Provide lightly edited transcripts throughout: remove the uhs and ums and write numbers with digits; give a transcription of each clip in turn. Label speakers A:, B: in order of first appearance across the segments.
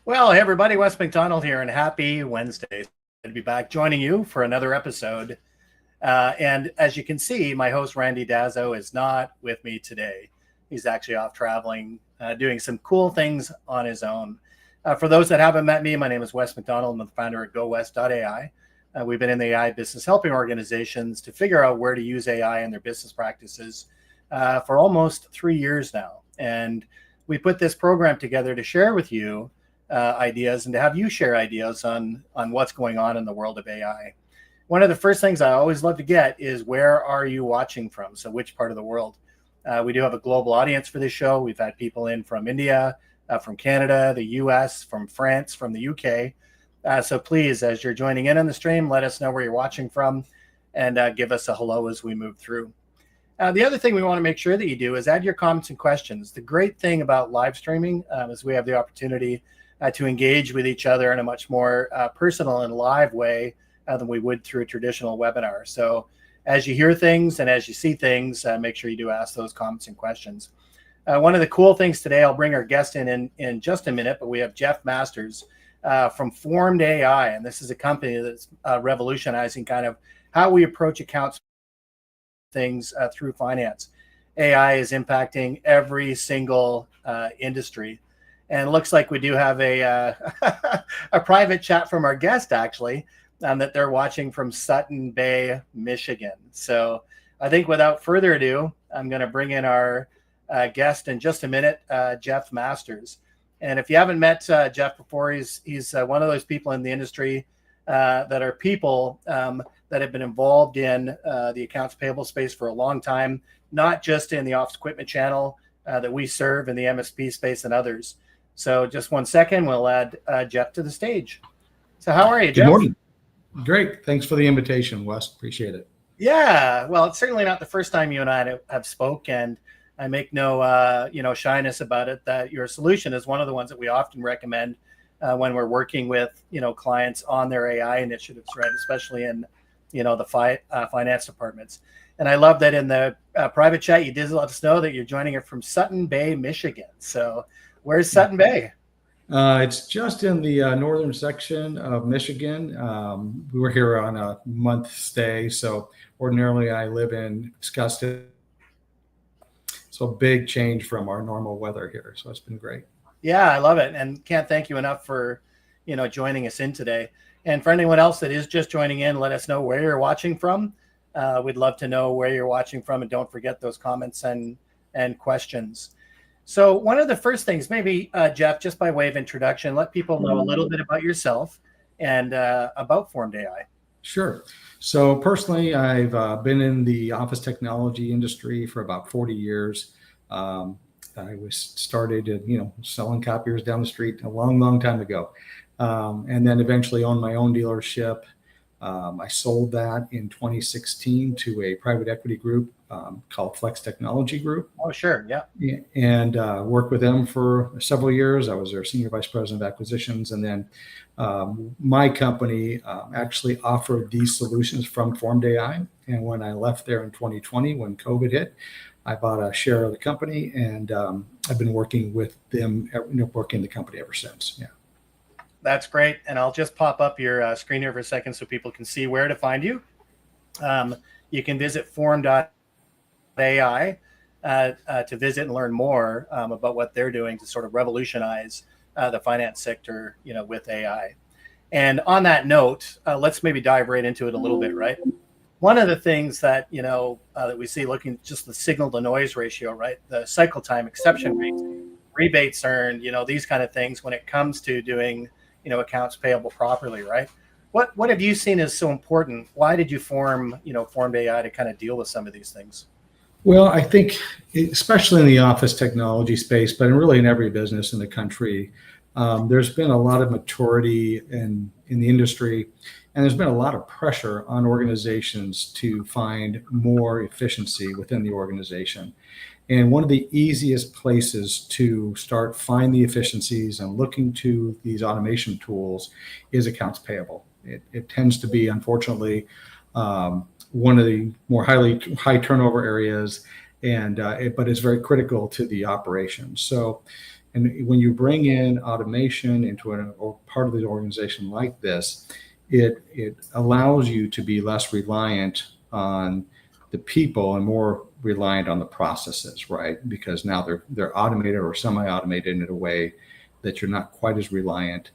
A: Well, hey everybody, Wes McDonald here, and happy Wednesday. To be back joining you for another episode. And as you can see, my host, Randy Dazo, is not with me today. He's actually off traveling, doing some cool things on his own. For those that haven't met me, my name is Wes McDonald. I'm the founder at GoWest.ai. We've been in the AI business helping organizations to figure out where to use AI in their business practices for almost 3 years now. And we put this program together to share with you ideas and to have you share ideas on what's going on in the world of AI. One of the first things I always love to get is, where are you watching from? So which part of the world? We do have a global audience for this show. We've had people in from India, from Canada, the US, from France, from the UK. So please, as you're joining in on the stream, let us know where you're watching from and give us a hello as we move through. The other thing we want to make sure that you do is add your comments and questions. The great thing about live streaming is we have the opportunity to engage with each other in a much more personal and live way than we would through a traditional webinar. So as you hear things and as you see things, make sure you do ask those comments and questions. One of the cool things today, I'll bring our guest in just a minute, but we have Jeff Masters from FormedAI, and this is a company that's revolutionizing kind of how we approach accounts things through finance. AI is impacting every single industry. And it looks like we do have a a private chat from our guest, actually, that they're watching from Sutton Bay, Michigan. So I think without further ado, I'm going to bring in our guest in just a minute, Jeff Masters. And if you haven't met Jeff before, he's one of those people in the industry that are people that have been involved in the accounts payable space for a long time, not just in the office equipment channel that we serve in the MSP space and others. So just 1 second, we'll add Jeff to the stage. So how are you, Jeff?
B: Good morning. Great. Thanks for the invitation, Wes. Appreciate it.
A: Yeah, well, it's certainly not the first time you and I have spoke, and I make no shyness about it, that your solution is one of the ones that we often recommend when we're working with clients on their AI initiatives, right? Especially in the finance departments. And I love that in the private chat you did let us know that you're joining it from Sutton Bay, Michigan. So where's Sutton Bay?
B: It's just in the northern section of Michigan. We were here on a month stay, so ordinarily I live in Scottsdale. So big change from our normal weather here. So it's been great.
A: Yeah, I love it, and can't thank you enough for joining us in today. And for anyone else that is just joining in, let us know where you're watching from. We'd love to know where you're watching from, and don't forget those comments and questions. So one of the first things, maybe, Jeff, just by way of introduction, let people know a little bit about yourself and about FormedAI.
B: Sure. So personally, I've been in the office technology industry for about 40 years. I was started, selling copiers down the street a long, long time ago, and then eventually owned my own dealership. I sold that in 2016 to a private equity group called Flex Technology Group.
A: Oh, sure. Yeah.
B: And worked with them for several years. I was their senior vice president of acquisitions. And then my company actually offered these solutions from FormedAI. And when I left there in 2020, when COVID hit, I bought a share of the company, and I've been working with them, working the company ever since. Yeah.
A: That's great. And I'll just pop up your screen here for a second so people can see where to find you. You can visit form.ai to visit and learn more about what they're doing to sort of revolutionize the finance sector, with AI. And on that note, let's maybe dive right into it a little bit, right? One of the things that, that we see, looking at just the signal to noise ratio, right? The cycle time, exception rates, rebates earned, these kind of things when it comes to doing accounts payable properly, right? What have you seen as so important? Why did you form FormedAI to kind of deal with some of these things?
B: Well, I think especially in the office technology space, but really in every business in the country, there's been a lot of maturity in the industry, and there's been a lot of pressure on organizations to find more efficiency within the organization. And one of the easiest places to start find the efficiencies and looking to these automation tools is accounts payable. It tends to be, unfortunately, one of the more high turnover areas, and but it's very critical to the operation. So, and when you bring in automation into or part of the organization like this, it allows you to be less reliant on the people and more reliant on the processes, right? Because now they're automated or semi-automated in a way that you're not quite as reliant.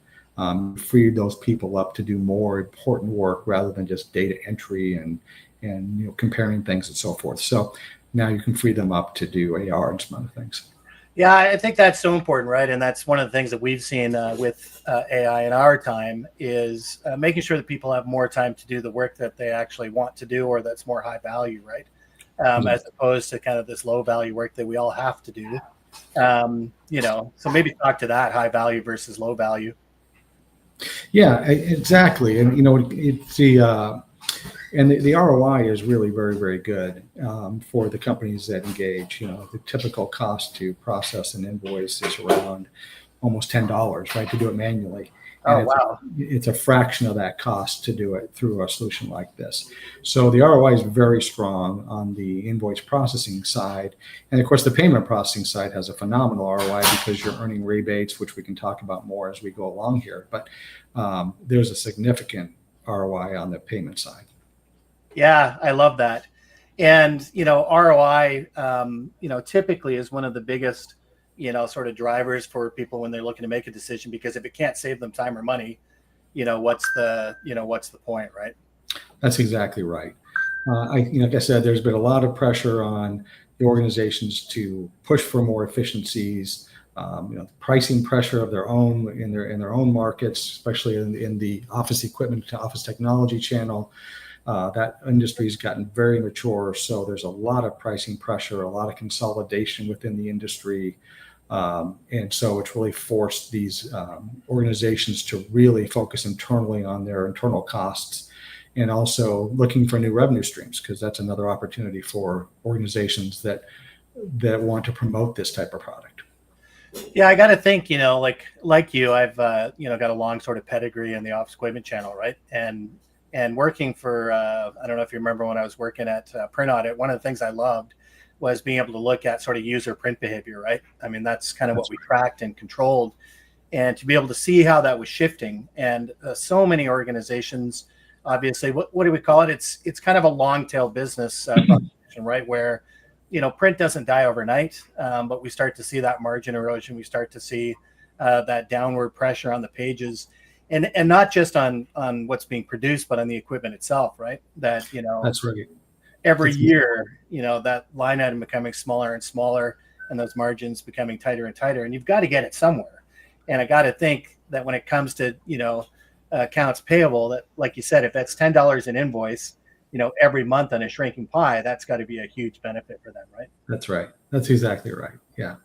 B: Free those people up to do more important work rather than just data entry and comparing things and so forth. So now you can free them up to do AR and some other things.
A: Yeah, I think that's so important, right? And that's one of the things that we've seen with AI in our time is making sure that people have more time to do the work that they actually want to do or that's more high value, right? As opposed to kind of this low value work that we all have to do. So maybe talk to that high value versus low value.
B: Yeah, exactly. And, it's the ROI is really very, very good for the companies that engage. The typical cost to process an invoice is around almost $10, right, to do it manually. And
A: wow.
B: It's a fraction of that cost to do it through a solution like this. So the ROI is very strong on the invoice processing side. And of course, the payment processing side has a phenomenal ROI because you're earning rebates, which we can talk about more as we go along here. But there's a significant ROI on the payment side.
A: Yeah, I love that. And, ROI, typically is one of the biggest sort of drivers for people when they're looking to make a decision, because if it can't save them time or money, what's the point, right?
B: That's exactly right. Like I said, there's been a lot of pressure on the organizations to push for more efficiencies, pricing pressure of their own in their own markets, especially in the office equipment to office technology channel. That industry has gotten very mature, so there's a lot of pricing pressure, a lot of consolidation within the industry. And so it's really forced these organizations to really focus internally on their internal costs and also looking for new revenue streams, because that's another opportunity for organizations that want to promote this type of product.
A: Yeah, I got to think, like you, I've, got a long sort of pedigree in the office equipment channel, right? And working for, I don't know if you remember when I was working at Print Audit, one of the things I loved was being able to look at sort of user print behavior, right? I mean, that's kind of what we tracked and controlled, and to be able to see how that was shifting. And so many organizations, obviously, what do we call it? It's kind of a long tail business proposition, right? Where, print doesn't die overnight, but we start to see that margin erosion. We start to see that downward pressure on the pages. And not just on what's being produced, but on the equipment itself, right? That,
B: That's right.
A: Every year, that line item becoming smaller and smaller and those margins becoming tighter and tighter. And you've got to get it somewhere. And I got to think that when it comes to, accounts payable, that, like you said, if that's $10 an invoice, every month on a shrinking pie, that's got to be a huge benefit for them, right?
B: That's right. That's exactly right. Yeah.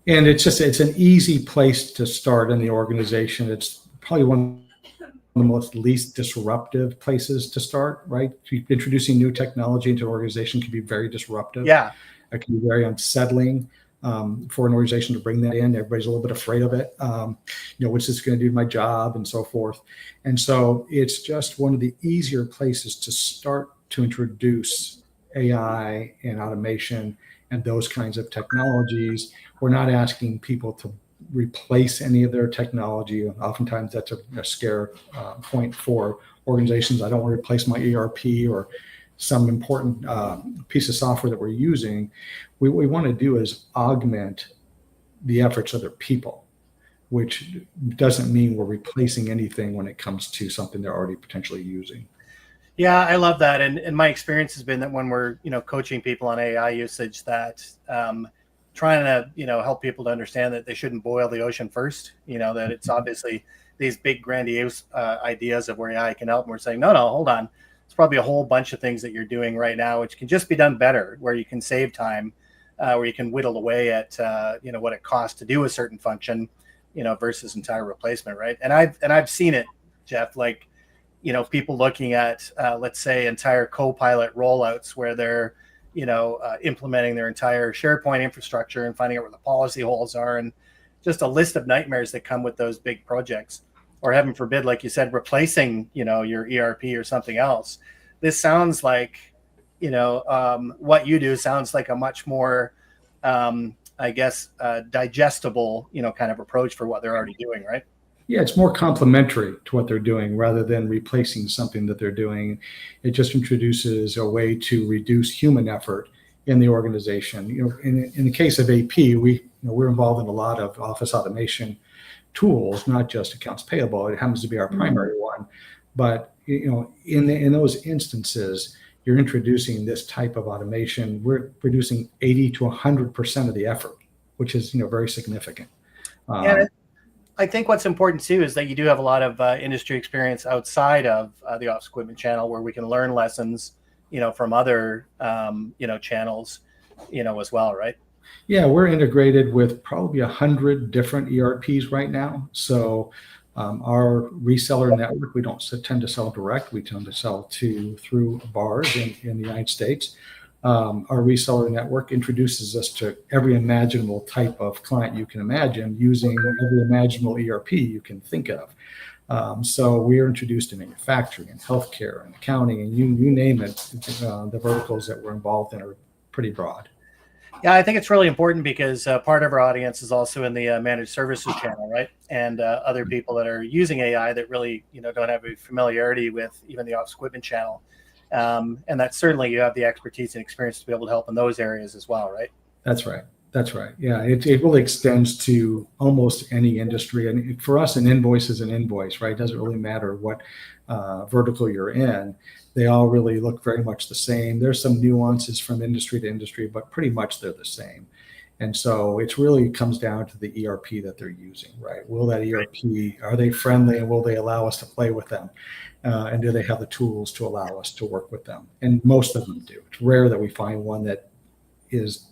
B: And it's an easy place to start in the organization. It's probably one of the most least disruptive places to start, right? Introducing new technology into an organization can be very disruptive.
A: Yeah.
B: It can be very unsettling for an organization to bring that in. Everybody's a little bit afraid of it. What's this going to do to my job and so forth. And so it's just one of the easier places to start to introduce AI and automation and those kinds of technologies. We're not asking people to replace any of their technology. Oftentimes that's a scare point for organizations. I don't want to replace my ERP or some important piece of software that we're using. What we want to do is augment the efforts of their people, which doesn't mean we're replacing anything when it comes to something they're already potentially using.
A: Yeah, I love that. And my experience has been that when we're, coaching people on AI usage, that trying to, help people to understand that they shouldn't boil the ocean first, that it's obviously these big grandiose ideas of where AI can help. And we're saying, no, hold on. It's probably a whole bunch of things that you're doing right now, which can just be done better, where you can save time, where you can whittle away at, what it costs to do a certain function, versus entire replacement. Right. And I've seen it, Jeff, like, people looking at, let's say, entire Copilot rollouts where they're, implementing their entire SharePoint infrastructure and finding out where the policy holes are, and just a list of nightmares that come with those big projects. Or heaven forbid, like you said, replacing, your ERP or something else. this sounds like, what you do sounds like a much more, I guess, digestible, kind of approach for what they're already doing, right?
B: Yeah, it's more complementary to what they're doing rather than replacing something that they're doing. It just introduces a way to reduce human effort in the organization. In the case of AP, we're involved in a lot of office automation tools, not just accounts payable. It happens to be our primary one, but in those instances, you're introducing this type of automation. We're reducing 80 to 100% of the effort, which is very significant.
A: Yeah, I think what's important too is that you do have a lot of industry experience outside of the office equipment channel, where we can learn lessons, from other, channels, as well, right?
B: Yeah, we're integrated with probably 100 different ERPs right now. So our reseller network, we don't tend to sell direct. We tend to sell through bars in the United States. Our reseller network introduces us to every imaginable type of client you can imagine, using every imaginable ERP you can think of. So we are introduced to manufacturing and healthcare and accounting, and you name it. The verticals that we're involved in are pretty broad.
A: Yeah, I think it's really important because part of our audience is also in the managed services channel, right? And other people that are using AI that really, don't have a familiarity with even the office equipment channel. And that certainly you have the expertise and experience to be able to help in those areas as well, right?
B: That's right. That's right. Yeah, it really extends to almost any industry. And for us, an invoice is an invoice, right? It doesn't really matter what vertical you're in. They all really look very much the same. There's some nuances from industry to industry, but pretty much they're the same. And so it really comes down to the ERP that they're using, right? Will that ERP, are they friendly, and will they allow us to play with them? And do they have the tools to allow us to work with them? And most of them do. It's rare that we find one that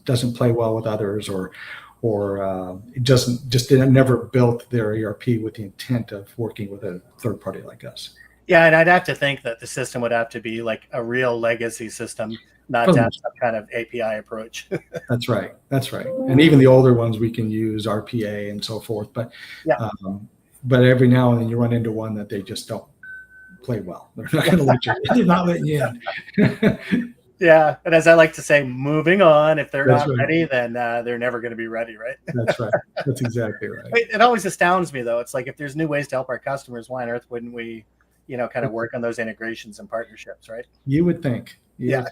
B: doesn't play well with others, or it never built their ERP with the intent of working with a third party like us.
A: Yeah, and I'd have to think that the system would have to be like a real legacy system, not to have some kind of API approach.
B: That's right. That's right. And even the older ones we can use RPA and so forth. But but every now and then you run into one that they just don't play well. They're not going to let you. They're not letting you in.
A: Yeah, and as I like to say, moving on. If they're not ready, then they're never going to be ready, right?
B: That's right. That's exactly right.
A: It always astounds me, though. It's like, if there's new ways to help our customers, why on earth wouldn't we, kind of work on those integrations and partnerships, right?
B: You would think.
A: Yeah.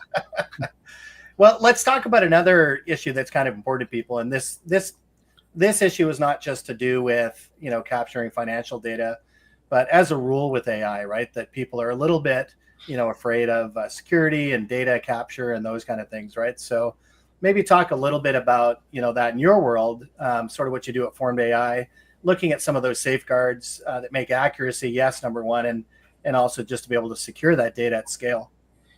A: Well, let's talk about another issue that's kind of important to people, and this issue is not just to do with capturing financial data, but as a rule with AI, right? That people are a little bit afraid of security and data capture and those kind of things, right? So maybe talk a little bit about, that in your world, sort of what you do at FormedAI, looking at some of those safeguards that make accuracy, yes, number one, and also just to be able to secure that data at scale.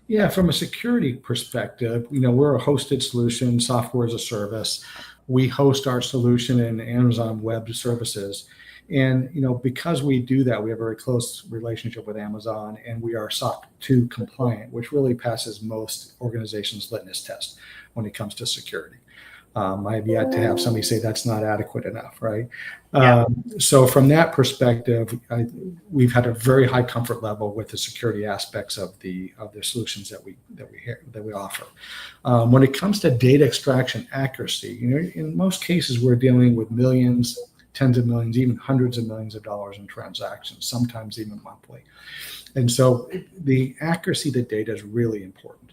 B: Yeah, from a security perspective, we're a hosted solution, software as a service. We host our solution in Amazon Web Services. And, because we do that, we have a very close relationship with Amazon, and we are SOC 2 compliant, which really passes most organizations' litmus test when it comes to security. I have yet to have somebody say that's not adequate enough, right?
A: Yeah.
B: So from that perspective, we've had a very high comfort level with the security aspects of the solutions that we offer. When it comes to data extraction accuracy, in most cases we're dealing with millions, tens of millions, even hundreds of millions of dollars in transactions, sometimes even monthly. And so the accuracy of the data is really important.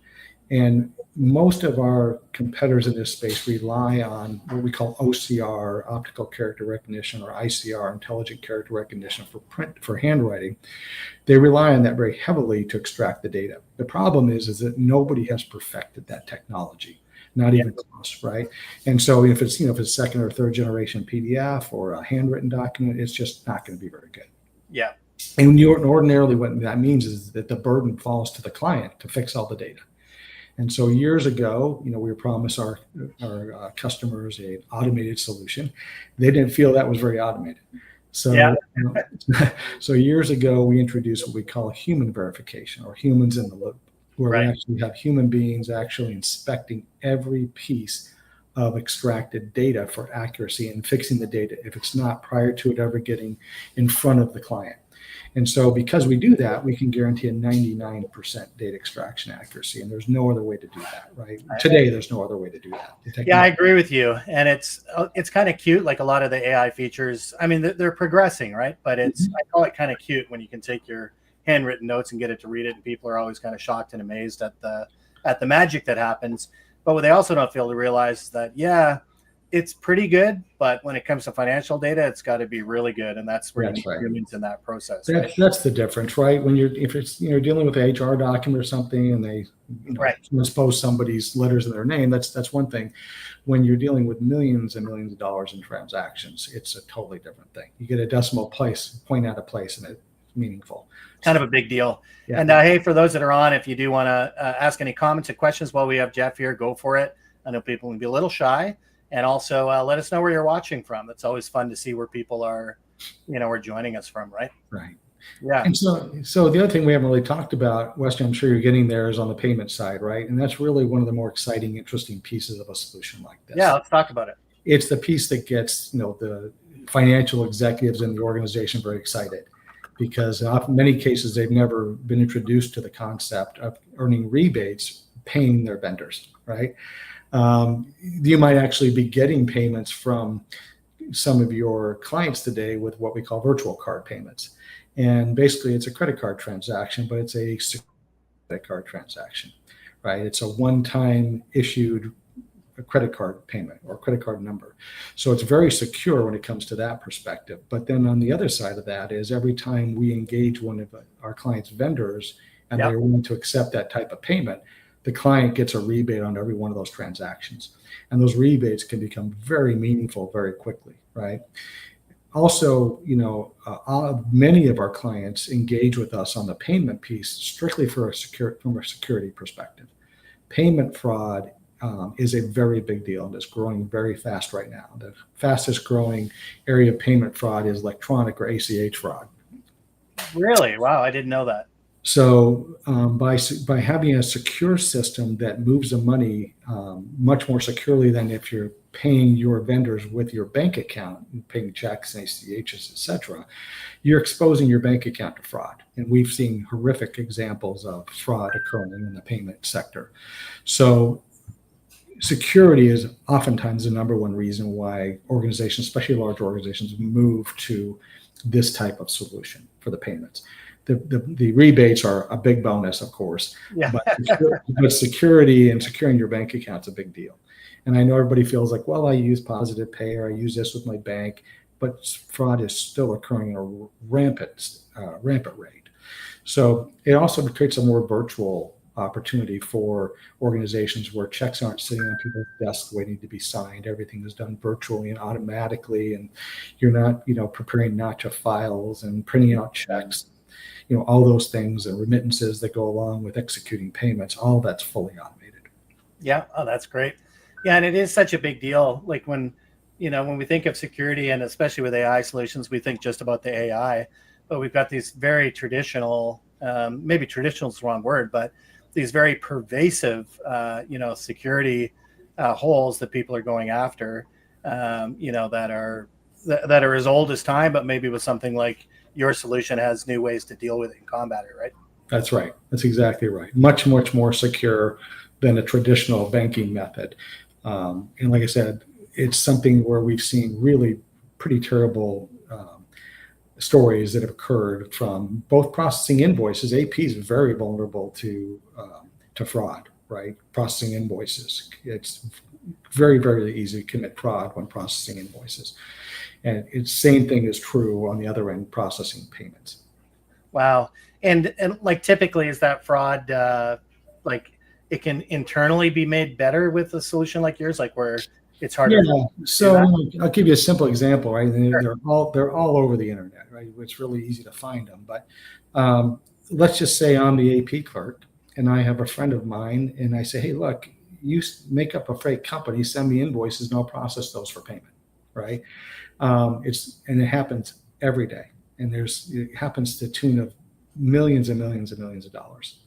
B: And most of our competitors in this space rely on what we call OCR, optical character recognition, or ICR, intelligent character recognition for handwriting. They rely on that very heavily to extract the data. The problem is that nobody has perfected that technology. Not even close, right? And so if it's second or third generation PDF or a handwritten document, it's just not going to be very good.
A: Yeah.
B: And ordinarily what that means is that the burden falls to the client to fix all the data. And so years ago, we promised our customers an automated solution. They didn't feel that was very automated. So, so years ago, we introduced what we call human verification, or humans in the loop, where we actually have human beings actually inspecting every piece of extracted data for accuracy and fixing the data if it's not prior to it ever getting in front of the client. And so because we do that, we can guarantee a 99% data extraction accuracy. And there's no other way to do that, right? Today, there's no other way to do that.
A: Yeah, I agree with you. And it's kind of cute, like a lot of the AI features. I mean, they're progressing, right? But I call it kind of cute when you can take your handwritten notes and get it to read it. And people are always kind of shocked and amazed at the magic that happens. But what they also don't fail to realize is that, yeah, it's pretty good, but when it comes to financial data, it's got to be really good, and that's where you need humans in that process.
B: That's the difference, right? When if it's dealing with an HR document or something, and they transpose somebody's letters in their name, that's one thing. When you're dealing with millions and millions of dollars in transactions, it's a totally different thing. You get a decimal point out of place, and it's meaningful.
A: Kind of a big deal. Yeah. And hey, for those that are on, if you do want to ask any comments or questions while we have Jeff here, go for it. I know people can be a little shy. And also let us know where you're watching from. It's always fun to see where people are, are joining us from, right?
B: Right.
A: Yeah.
B: And so the other thing we haven't really talked about, Weston, I'm sure you're getting there, is on the payment side, right? And that's really one of the more exciting, interesting pieces of a solution like this.
A: Yeah, let's talk about it.
B: It's the piece that gets, the financial executives in the organization very excited, because in many cases, they've never been introduced to the concept of earning rebates, paying their vendors, right? You might actually be getting payments from some of your clients today with what we call virtual card payments. And basically it's a credit card transaction, but it's a credit card transaction, right? It's a one-time issued credit card payment or credit card number. So it's very secure when it comes to that perspective. But then on the other side of that is every time we engage one of our clients' vendors and they're willing to accept that type of payment, the client gets a rebate on every one of those transactions. And those rebates can become very meaningful very quickly, right? Also, many of our clients engage with us on the payment piece strictly from a security perspective. Payment fraud is a very big deal and it's growing very fast right now. The fastest growing area of payment fraud is electronic or ACH fraud.
A: Really? Wow, I didn't know that.
B: So by having a secure system that moves the money much more securely than if you're paying your vendors with your bank account, paying checks, ACHs, et cetera, you're exposing your bank account to fraud. And we've seen horrific examples of fraud occurring in the payment sector. So security is oftentimes the number one reason why organizations, especially large organizations, move to this type of solution for the payments. The rebates are a big bonus, of course, but security and securing your bank account is a big deal. And I know everybody feels like, well, I use Positive Pay or I use this with my bank, but fraud is still occurring at a rampant rate. So it also creates a more virtual opportunity for organizations where checks aren't sitting on people's desks waiting to be signed. Everything is done virtually and automatically, and you're not, preparing notch files and printing out checks. All those things and remittances that go along with executing payments, all that's fully automated.
A: Yeah. Oh, that's great. Yeah. And it is such a big deal. Like when we think of security and especially with AI solutions, we think just about the AI, but we've got these very traditional, maybe traditional is the wrong word, but these very pervasive, security holes that people are going after, that are as old as time, but maybe with something like your solution has new ways to deal with it and combat it, right?
B: That's right. That's exactly right. Much, much more secure than a traditional banking method. And like I said, it's something where we've seen really pretty terrible stories that have occurred from both processing invoices. AP is very vulnerable to fraud, right? Processing invoices. It's very, very easy to commit fraud when processing invoices. And it's same thing is true on the other end, processing payments.
A: Wow. And like typically is that fraud like it can internally be made better with a solution like yours, like where it's harder?
B: Yeah. So I'll give you a simple example, right? They're all over the internet, right? It's really easy to find them. But let's just say I'm the AP clerk and I have a friend of mine and I say, hey, look, you make up a freight company, send me invoices and I'll process those for payment, right? And it happens every day, and it happens to the tune of millions and millions and millions of dollars.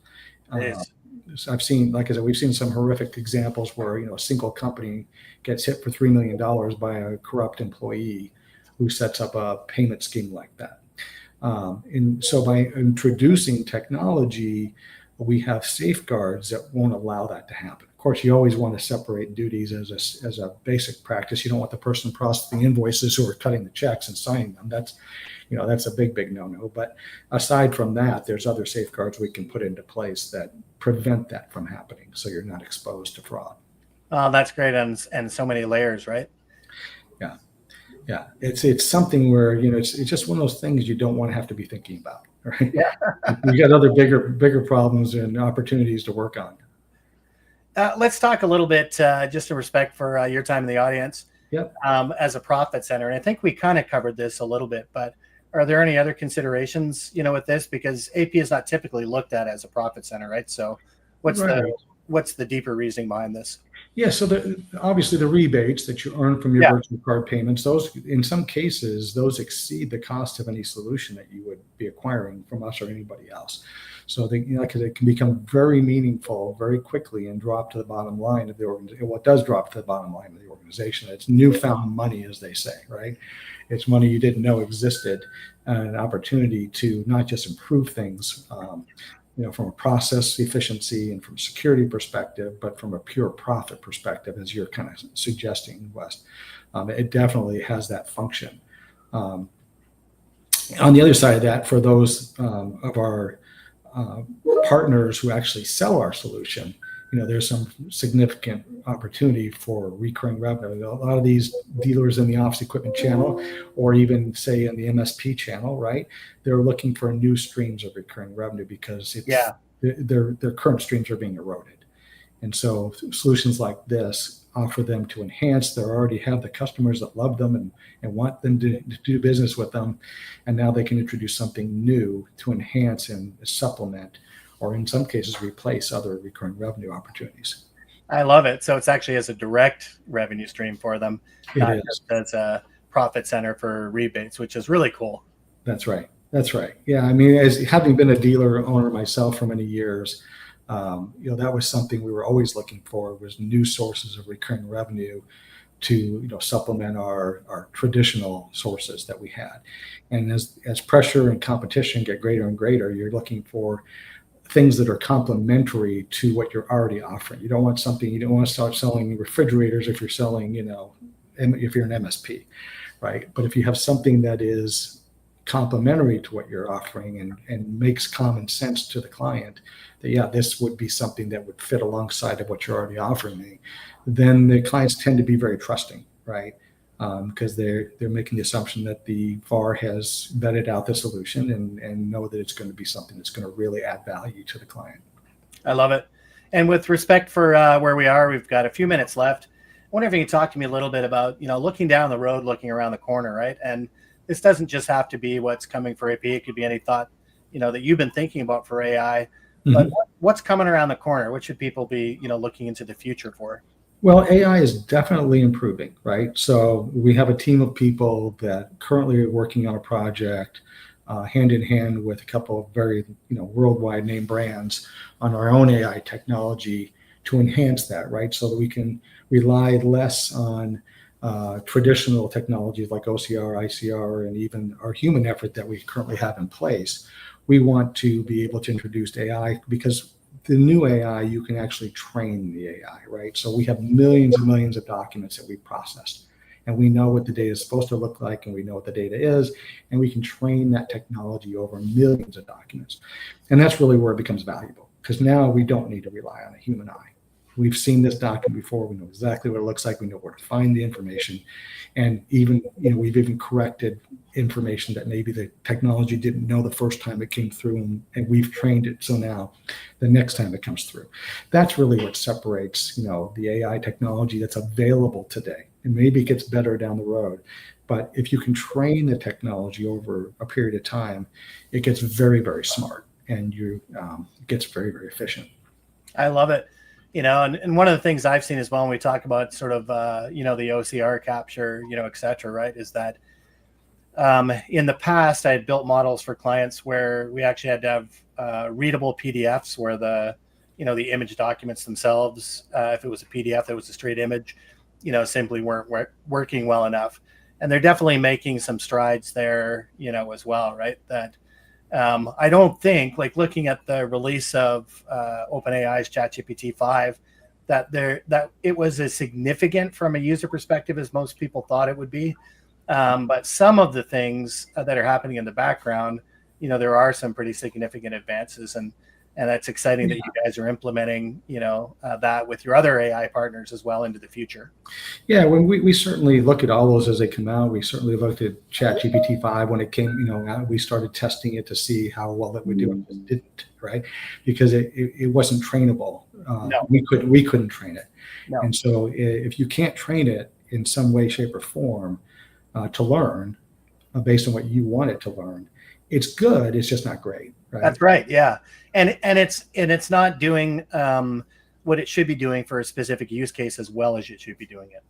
B: I've seen, like I said, we've seen some horrific examples where, a single company gets hit for $3 million by a corrupt employee who sets up a payment scheme like that. And so by introducing technology, we have safeguards that won't allow that to happen. Of course, you always want to separate duties as a basic practice. You don't want the person processing invoices who are cutting the checks and signing them. That's a big no-no. But aside from that, there's other safeguards we can put into place that prevent that from happening, so you're not exposed to fraud.
A: That's great, and so many layers, right?
B: Yeah, it's something where it's just one of those things you don't want to have to be thinking about, right?
A: Yeah.
B: You got other bigger problems and opportunities to work on.
A: Let's talk a little bit, just in respect for your time in the audience.
B: Yep.
A: As a profit center, and I think we kind of covered this a little bit, but are there any other considerations, with this? Because AP is not typically looked at as a profit center, right? So, what's the deeper reasoning behind this?
B: Yeah, so obviously the rebates that you earn from your virtual card payments, those in some cases those exceed the cost of any solution that you would be acquiring from us or anybody else. So because it can become very meaningful very quickly and drop to the bottom line of the organization. What does drop to the bottom line of the organization? It's newfound money, as they say, right? It's money you didn't know existed, and an opportunity to not just improve things, from a process efficiency and from a security perspective, but from a pure profit perspective, as you're kind of suggesting, Wes. It definitely has that function. On the other side of that, for those of our partners who actually sell our solution, there's some significant opportunity for recurring revenue. A lot of these dealers in the office equipment channel, or even say in the MSP channel, right? They're looking for new streams of recurring revenue because their current streams are being eroded. And so solutions like this offer them to enhance. They already have the customers that love them and want them to do business with them. And now they can introduce something new to enhance and supplement, or in some cases replace other recurring revenue opportunities.
C: I love it. So it's actually as a direct revenue stream for them, not just as a profit center for rebates, which is really cool.
B: That's right. Yeah, I mean, as having been a dealer owner myself for many years, that was something we were always looking for, was new sources of recurring revenue to supplement our traditional sources that we had. And as pressure and competition get greater and greater, you're looking for things that are complementary to what you're already offering. You don't want to start selling refrigerators if you're selling, if you're an MSP, right? But if you have something that is complementary to what you're offering and makes common sense to the client, that this would be something that would fit alongside of what you're already offering, then the clients tend to be very trusting, right? Because they're making the assumption that the VAR has vetted out the solution and know that it's going to be something that's going to really add value to the client.
C: I love it. And with respect for where we are, we've got a few minutes left. I wonder if you can talk to me a little bit about, looking down the road, looking around the corner, right? And this doesn't just have to be what's coming for AP. It could be any thought, that you've been thinking about for AI. Mm-hmm. But what's coming around the corner? What should people be, looking into the future for?
B: Well, AI is definitely improving, right? So we have a team of people that currently are working on a project hand in hand with a couple of very, worldwide name brands on our own AI technology to enhance that, right? So that we can rely less on traditional technologies like OCR, ICR, and even our human effort that we currently have in place. We want to be able to introduce AI because the new AI, you can actually train the AI, right? So we have millions and millions of documents that we processed, and we know what the data is supposed to look like, and we know what the data is, and we can train that technology over millions of documents. And that's really where it becomes valuable, because now we don't need to rely on a human eye. We've seen this document before. We know exactly what it looks like. We know where to find the information. And even, we've even corrected information that maybe the technology didn't know the first time it came through, and we've trained it. So now the next time it comes through, that's really what separates, the AI technology that's available today. And maybe it gets better down the road. But if you can train the technology over a period of time, it gets very, very smart, and it gets very, very efficient.
C: I love it. And one of the things I've seen as well when we talk about sort of, the OCR capture, et cetera, right, is that in the past, I had built models for clients where we actually had to have readable PDFs where the the image documents themselves, if it was a PDF that was a straight image, simply weren't working well enough. And they're definitely making some strides there, as well, right? That I don't think, like looking at the release of OpenAI's ChatGPT 5, that it was as significant from a user perspective as most people thought it would be. But some of the things that are happening in the background, there are some pretty significant advances, and that's exciting that you guys are implementing, that with your other AI partners as well into the future.
B: Yeah, when we certainly look at all those as they come out. We certainly looked at ChatGPT 5 when it came. We started testing it to see how well it would do. It didn't, right? Because it wasn't trainable.
C: No.
B: We couldn't train it.
C: No.
B: And so if you can't train it in some way, shape, or form to learn based on what you want it to learn, it's good. It's just not great. Right?
C: That's right. Yeah. And it's not doing what it should be doing for a specific use case as well as it should be doing it.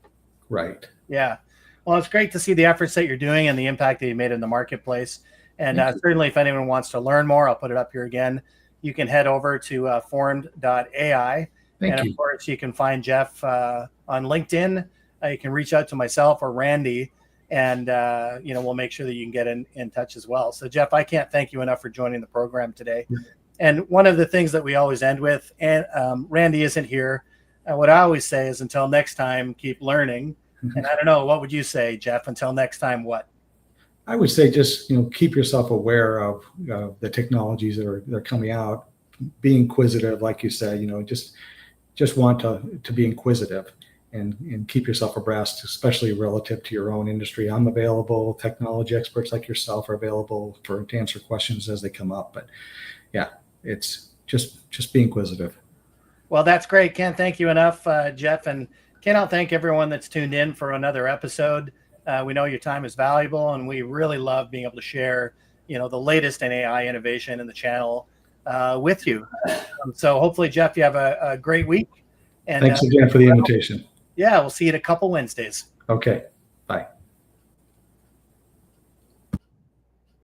B: Right.
C: Yeah. Well, it's great to see the efforts that you're doing and the impact that you made in the marketplace. And certainly, if anyone wants to learn more, I'll put it up here again. You can head over to Formed.ai. And of course, you can find Jeff on LinkedIn. You can reach out to myself or Randy, and we'll make sure that you can get in touch as well. So, Jeff, I can't thank you enough for joining the program today. And one of the things that we always end with, and Randy isn't here, what I always say is, until next time, keep learning. And I don't know, what would you say, Jeff? Until next time, what?
B: I would say just keep yourself aware of the technologies that are coming out. Be inquisitive, like you said. Just want to be inquisitive and keep yourself abreast, especially relative to your own industry. I'm available. Technology experts like yourself are available to answer questions as they come up. But yeah, it's just be inquisitive.
C: Well, that's great. Can't thank you enough, Jeff, and cannot thank everyone that's tuned in for another episode. We know your time is valuable, and we really love being able to share, the latest in AI innovation in the channel with you. So hopefully, Jeff, you have a great week. And
B: thanks again for the invitation.
C: Yeah, we'll see you in a couple Wednesdays.
B: Okay.